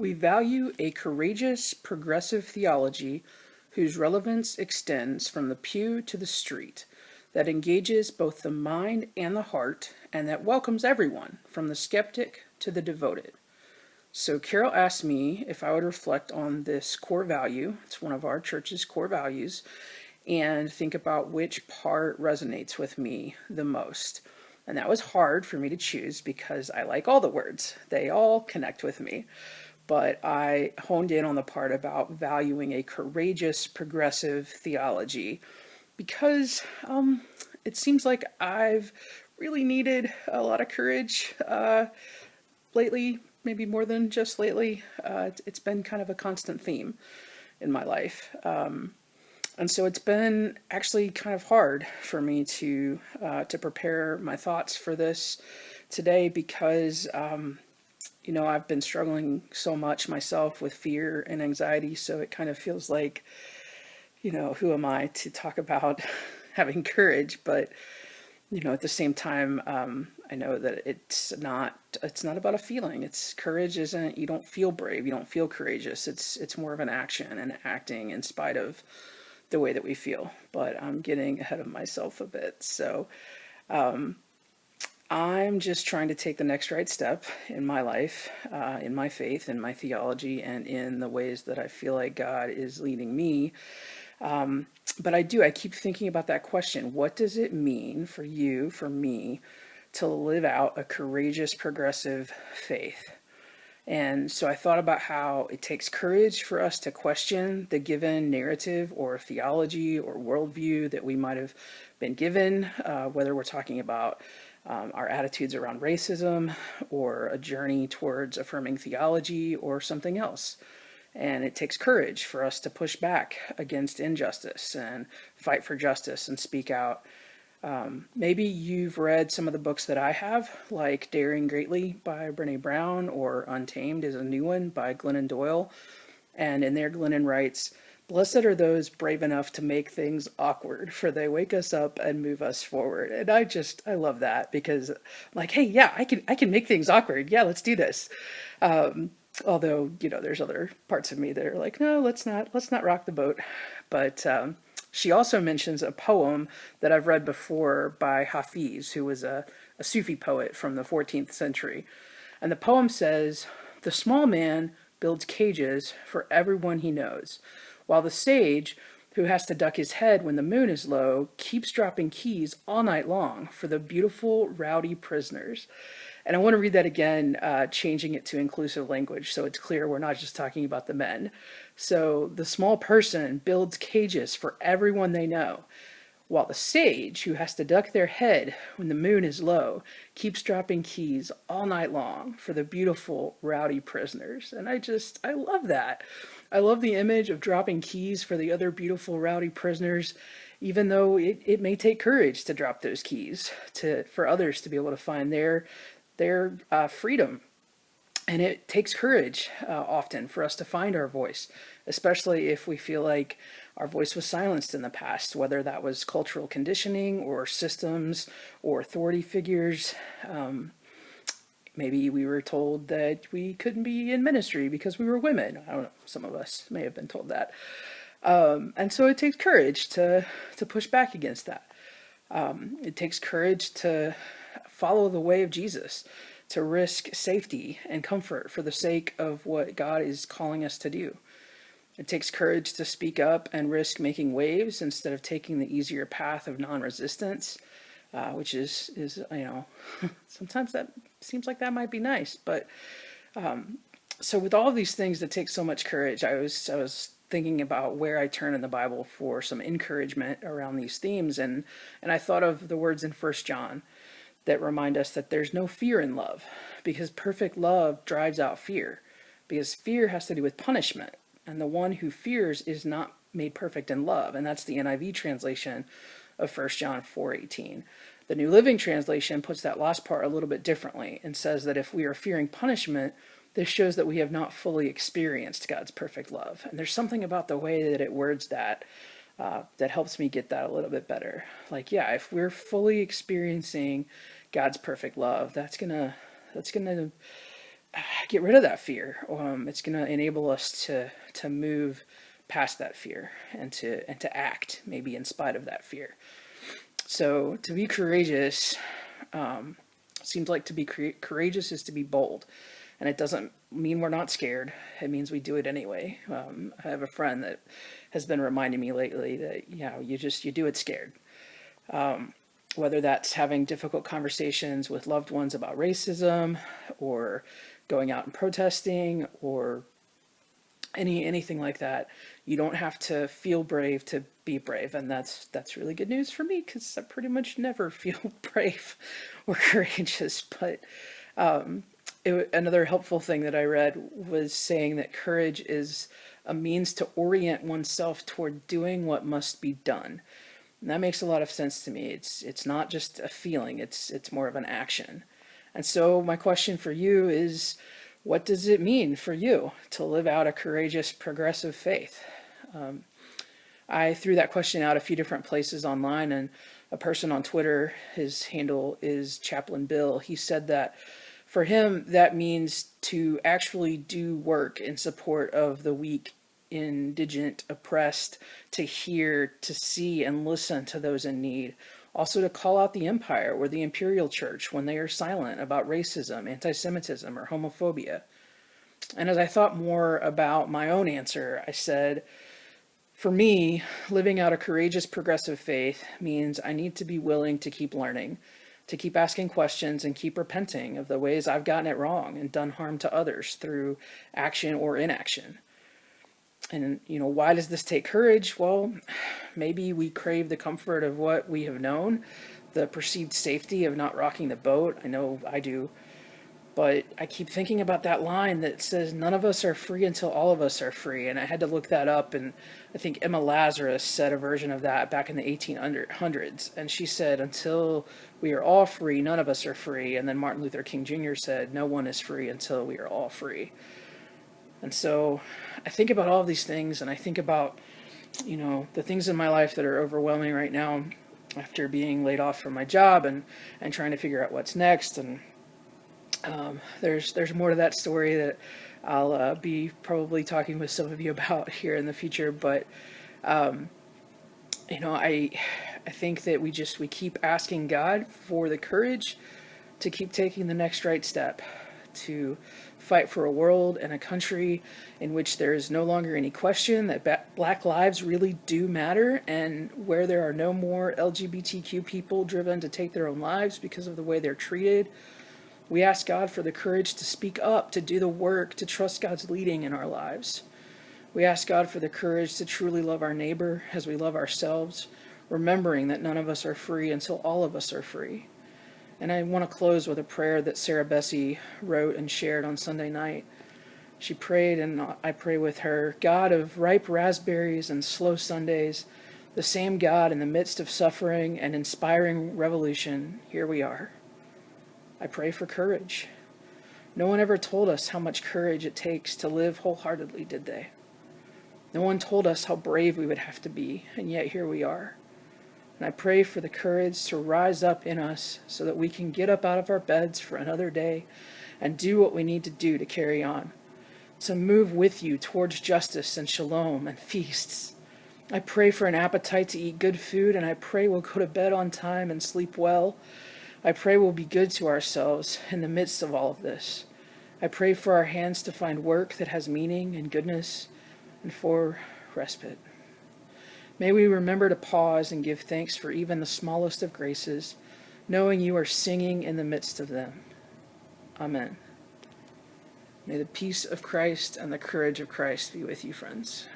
We value a courageous, progressive theology whose relevance extends from the pew to the street, that engages both the mind and the heart, and that welcomes everyone, from the skeptic to the devoted. So Carol asked me if I would reflect on this core value. It's one of our church's core values, and think about which part resonates with me the most. And that was hard for me to choose because I like all the words. They all connect with me. But I honed in on the part about valuing a courageous, progressive theology because it seems like I've really needed a lot of courage lately, maybe more than just lately. It's been kind of a constant theme in my life. And so it's been actually kind of hard for me to prepare my thoughts for this today because I've been struggling so much myself with fear and anxiety. So it kind of feels like, who am I to talk about having courage? But at the same time, I know that it's not about a feeling. It's courage isn't, you don't feel brave, you don't feel courageous. It's more of an action and acting in spite of the way that we feel. But I'm getting ahead of myself a bit. So I'm just trying to take the next right step in my life, in my faith, in my theology, and in the ways that I feel like God is leading me. But I keep thinking about that question. What does it mean for you, for me, to live out a courageous, progressive faith? And so I thought about how it takes courage for us to question the given narrative or theology or worldview that we might have been given, whether we're talking about our attitudes around racism or a journey towards affirming theology or something else. And it takes courage for us to push back against injustice and fight for justice and speak out. Maybe you've read some of the books that I have, like Daring Greatly by Brené Brown, or Untamed is a new one by Glennon Doyle. And in there, Glennon writes, "Blessed are those brave enough to make things awkward, for they wake us up and move us forward." And I love that because I'm like, hey, yeah, I can make things awkward. Yeah, let's do this. Although, there's other parts of me that are like, no, let's not rock the boat. But she also mentions a poem that I've read before by Hafiz, who was a Sufi poet from the 14th century. And the poem says, "The small man builds cages for everyone he knows, while the sage, who has to duck his head when the moon is low, keeps dropping keys all night long for the beautiful, rowdy prisoners." And I want to read that again, changing it to inclusive language so it's clear we're not just talking about the men. So the small person builds cages for everyone they know, while the sage, who has to duck their head when the moon is low, keeps dropping keys all night long for the beautiful, rowdy prisoners. And I love that. I love the image of dropping keys for the other beautiful, rowdy prisoners, even though it may take courage to drop those keys for others to be able to find their freedom. And it takes courage often for us to find our voice, especially if we feel like our voice was silenced in the past, whether that was cultural conditioning or systems or authority figures. Maybe we were told that we couldn't be in ministry because we were women. I don't know, some of us may have been told that. And so it takes courage to push back against that. It takes courage to follow the way of Jesus, to risk safety and comfort for the sake of what God is calling us to do. It takes courage to speak up and risk making waves instead of taking the easier path of non-resistance, which is sometimes that seems like that might be nice. But so with all of these things that take so much courage, I was thinking about where I turn in the Bible for some encouragement around these themes, and I thought of the words in 1 John that remind us that there's no fear in love, because perfect love drives out fear, because fear has to do with punishment, and the one who fears is not made perfect in love. And that's the NIV translation of 1 John 4:18. The New Living Translation puts that last part a little bit differently and says that if we are fearing punishment, this shows that we have not fully experienced God's perfect love. And there's something about the way that it words that that helps me get that a little bit better. Like, yeah, if we're fully experiencing God's perfect love, that's gonna get rid of that fear. It's going to enable us to move past that fear and to act maybe in spite of that fear. So to be courageous seems like to be courageous is to be bold, and it doesn't mean we're not scared. It means we do it anyway. I have a friend that has been reminding me lately that you do it scared. Whether that's having difficult conversations with loved ones about racism, or going out and protesting, or anything like that. You don't have to feel brave to be brave, and that's really good news for me, because I pretty much never feel brave or courageous. But another helpful thing that I read was saying that courage is a means to orient oneself toward doing what must be done. And that makes a lot of sense to me. It's not just a feeling, it's more of an action. And so my question for you is, what does it mean for you to live out a courageous, progressive faith? I threw that question out a few different places online, and a person on Twitter, his handle is Chaplain Bill, he said that for him, that means to actually do work in support of the weak, indigent, oppressed, to hear, to see, and listen to those in need. Also to call out the empire or the imperial church when they are silent about racism, anti-Semitism, or homophobia. And as I thought more about my own answer, I said, for me, living out a courageous, progressive faith means I need to be willing to keep learning, to keep asking questions, and keep repenting of the ways I've gotten it wrong and done harm to others through action or inaction. And, why does this take courage? Well, maybe we crave the comfort of what we have known, the perceived safety of not rocking the boat. I know I do. But I keep thinking about that line that says, none of us are free until all of us are free. And I had to look that up. And I think Emma Lazarus said a version of that back in the 1800s. And she said, until we are all free, none of us are free. And then Martin Luther King Jr. said, no one is free until we are all free. And so I think about all of these things, and I think about, the things in my life that are overwhelming right now after being laid off from my job and trying to figure out what's next. And there's more to that story that I'll be probably talking with some of you about here in the future. But, I think that we keep asking God for the courage to keep taking the next right step, to fight for a world and a country in which there is no longer any question that Black lives really do matter, and where there are no more LGBTQ people driven to take their own lives because of the way they're treated. We ask God for the courage to speak up, to do the work, to trust God's leading in our lives. We ask God for the courage to truly love our neighbor as we love ourselves, remembering that none of us are free until all of us are free. And I want to close with a prayer that Sarah Bessie wrote and shared on Sunday night. She prayed, and I pray with her. God of ripe raspberries and slow Sundays, the same God in the midst of suffering and inspiring revolution, here we are. I pray for courage. No one ever told us how much courage it takes to live wholeheartedly, did they? No one told us how brave we would have to be, and yet here we are. And I pray for the courage to rise up in us so that we can get up out of our beds for another day and do what we need to do to carry on, to move with you towards justice and shalom and feasts. I pray for an appetite to eat good food, and I pray we'll go to bed on time and sleep well. I pray we'll be good to ourselves in the midst of all of this. I pray for our hands to find work that has meaning and goodness, and for respite. May we remember to pause and give thanks for even the smallest of graces, knowing you are singing in the midst of them. Amen. May the peace of Christ and the courage of Christ be with you, friends.